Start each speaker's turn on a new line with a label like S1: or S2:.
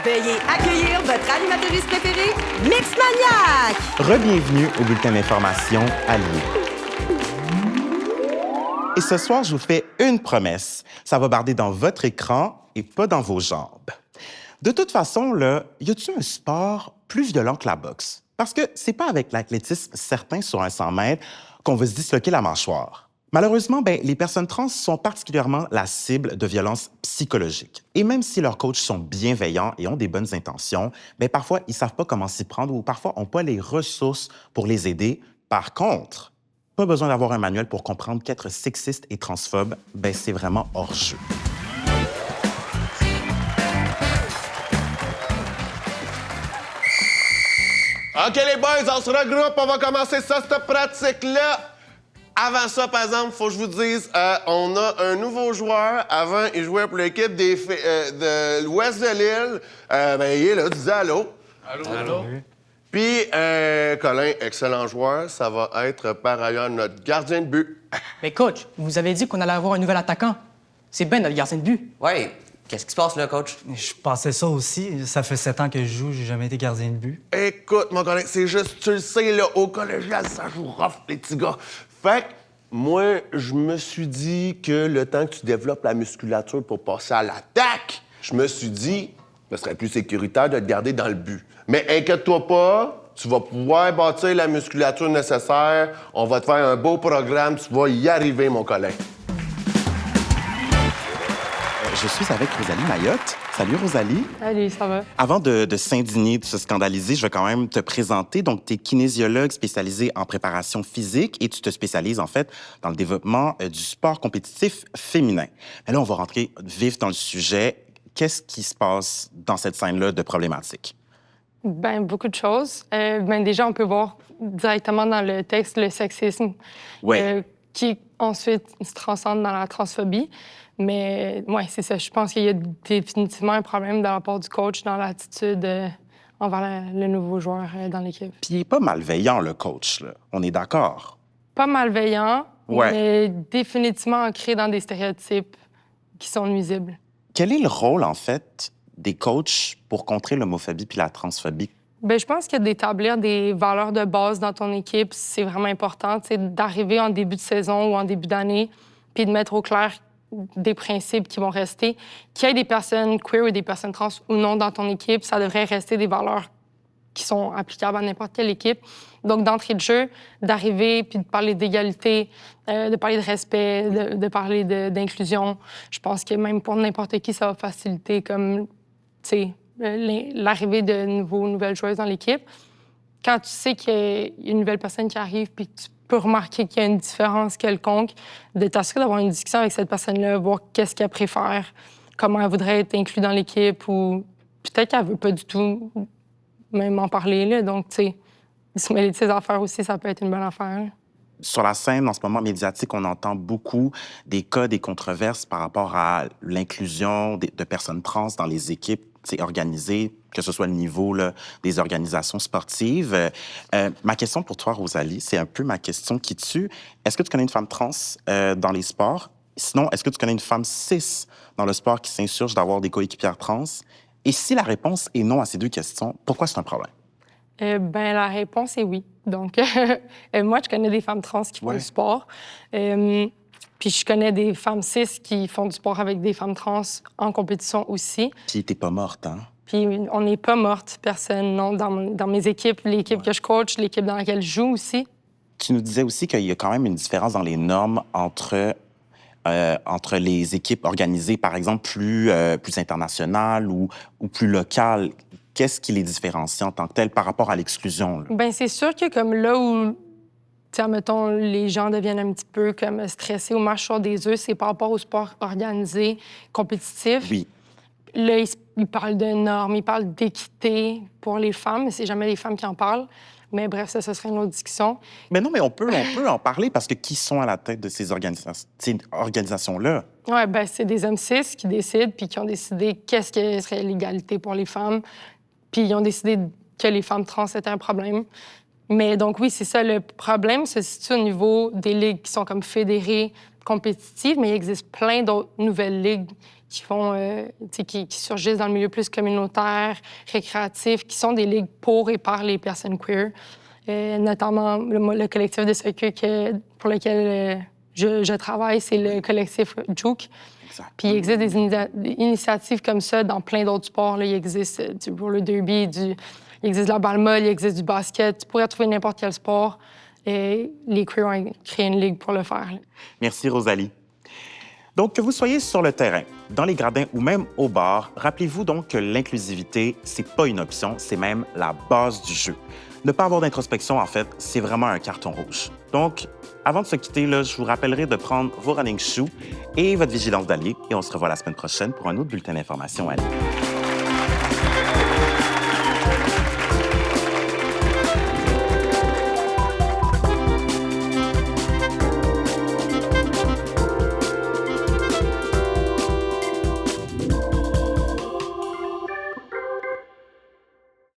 S1: Veuillez accueillir votre animatrice préférée, Mixmaniac!
S2: Re-bienvenue au bulletin d'information allié. Et ce soir, je vous fais une promesse. Ça va barder dans votre écran et pas dans vos jambes. De toute façon, là, y a-t-il un sport plus violent que la boxe? Parce que c'est pas avec l'athlétisme certain sur un 100 mètres qu'on va se disloquer la mâchoire. Malheureusement, les personnes trans sont particulièrement la cible de violences psychologiques. Et même si leurs coachs sont bienveillants et ont des bonnes intentions, parfois, ils savent pas comment s'y prendre ou parfois n'ont pas les ressources pour les aider. Par contre, pas besoin d'avoir un manuel pour comprendre qu'être sexiste et transphobe, c'est vraiment hors jeu.
S3: OK, les boys, on se regroupe, on va commencer ça, cette pratique-là. Avant ça, par exemple, faut que je vous dise, on a un nouveau joueur. Avant, il jouait pour l'équipe de l'ouest de l'île. Il est là, disais allô. Allô. Puis, Colin, excellent joueur. Ça va être, par ailleurs, notre gardien de but.
S4: Mais coach, vous avez dit qu'on allait avoir un nouvel attaquant. C'est Ben, notre gardien de but.
S5: Ouais. Qu'est-ce qui se passe, là, coach?
S6: Je pensais ça aussi. Ça fait 7 ans que je joue, j'ai jamais été gardien de but.
S3: Écoute, mon Colin, c'est juste, tu le sais, là, au collégial, ça joue rough, les petits gars. Fait que, moi, je me suis dit que le temps que tu développes la musculature pour passer à l'attaque, je me suis dit, ce serait plus sécuritaire de te garder dans le but. Mais inquiète-toi pas, tu vas pouvoir bâtir la musculature nécessaire. On va te faire un beau programme, tu vas y arriver, mon collègue.
S2: Je suis avec Rosalie Mayotte. Salut, Rosalie.
S7: Salut, ça va?
S2: Avant de s'indigner, de se scandaliser, je vais quand même te présenter. Donc, tu es kinésiologue spécialisée en préparation physique et tu te spécialises, en fait, dans le développement du sport compétitif féminin. Mais là, on va rentrer vif dans le sujet. Qu'est-ce qui se passe dans cette scène-là de problématique?
S7: Beaucoup de choses. Déjà, on peut voir directement dans le texte le sexisme, qui ensuite se transcende dans la transphobie. Mais ouais, c'est ça. Je pense qu'il y a définitivement un problème de la part du coach dans l'attitude envers le nouveau joueur dans l'équipe.
S2: Puis il est pas malveillant, le coach, là. On est d'accord?
S7: Pas malveillant, mais définitivement ancré dans des stéréotypes qui sont nuisibles.
S2: Quel est le rôle, en fait, des coachs pour contrer l'homophobie puis la transphobie?
S7: Je pense que d'établir des valeurs de base dans ton équipe, c'est vraiment important. D'arriver en début de saison ou en début d'année, puis de mettre au clair des principes qui vont rester. Qu'il y ait des personnes queer ou des personnes trans ou non dans ton équipe, ça devrait rester des valeurs qui sont applicables à n'importe quelle équipe. Donc, d'entrée de jeu, d'arriver puis de parler d'égalité, de parler de respect, de parler d'inclusion. Je pense que même pour n'importe qui, ça va faciliter comme, l'arrivée de nouvelles joueuses dans l'équipe. Quand tu sais qu'il y a une nouvelle personne qui arrive puis que tu peux remarquer qu'il y a une différence quelconque, de t'assurer d'avoir une discussion avec cette personne-là, voir qu'est-ce qu'elle préfère, comment elle voudrait être inclue dans l'équipe ou peut-être qu'elle veut pas du tout même en parler, là. Donc, tu sais, se mêler de ses affaires aussi, ça peut être une bonne affaire.
S2: Sur la scène, en ce moment médiatique, on entend beaucoup des cas, des controverses par rapport à l'inclusion de personnes trans dans les équipes organisées, que ce soit le niveau là, des organisations sportives. Ma question pour toi, Rosalie, c'est un peu ma question qui tue. Est-ce que tu connais une femme trans dans les sports? Sinon, est-ce que tu connais une femme cis dans le sport qui s'insurge d'avoir des coéquipières trans? Et si la réponse est non à ces deux questions, pourquoi c'est un problème?
S7: La réponse est oui. Donc, moi, je connais des femmes trans qui font du sport. Puis je connais des femmes cis qui font du sport avec des femmes trans en compétition aussi.
S2: Puis t'es pas morte, hein?
S7: Puis on n'est pas morte, personne, non. Dans mes équipes, l'équipe que je coach, l'équipe dans laquelle je joue aussi.
S2: Tu nous disais aussi qu'il y a quand même une différence dans les normes entre les équipes organisées, par exemple, plus internationales ou plus locales. Qu'est-ce qui les différencie en tant que telles par rapport à l'exclusion?
S7: C'est sûr que comme là où, mettons, les gens deviennent un petit peu comme stressés ou marchent sur des œufs, c'est par rapport au sport organisé, compétitif.
S2: Oui.
S7: Là, ils parlent de normes, ils parlent d'équité pour les femmes, mais c'est jamais les femmes qui en parlent. Mais bref, ça, ce serait une autre discussion.
S2: Mais non, mais on peut en parler parce que qui sont à la tête de ces organisations-là?
S7: Oui, c'est des hommes cis qui décident puis qui ont décidé qu'est-ce que serait l'égalité pour les femmes. Puis ils ont décidé que les femmes trans étaient un problème. Mais donc oui, c'est ça. Le problème se situe au niveau des ligues qui sont comme fédérées, compétitives, mais il existe plein d'autres nouvelles ligues qui surgissent dans le milieu plus communautaire, récréatif, qui sont des ligues pour et par les personnes queer. Notamment, le collectif de soccer pour lequel je travaille, c'est le collectif Juke.
S2: Exact.
S7: Puis il existe des initiatives comme ça dans plein d'autres sports. Là. Il existe du roller derby, il existe la balle molle, il existe du basket. Tu pourrais trouver n'importe quel sport. Et les queers ont créé une ligue pour le faire. Là.
S2: Merci, Rosalie. Donc, que vous soyez sur le terrain, dans les gradins ou même au bar, rappelez-vous donc que l'inclusivité, c'est pas une option, c'est même la base du jeu. Ne pas avoir d'introspection, en fait, c'est vraiment un carton rouge. Donc, avant de se quitter, là, je vous rappellerai de prendre vos running shoes et votre vigilance d'allié. Et on se revoit la semaine prochaine pour un autre bulletin d'information à lire.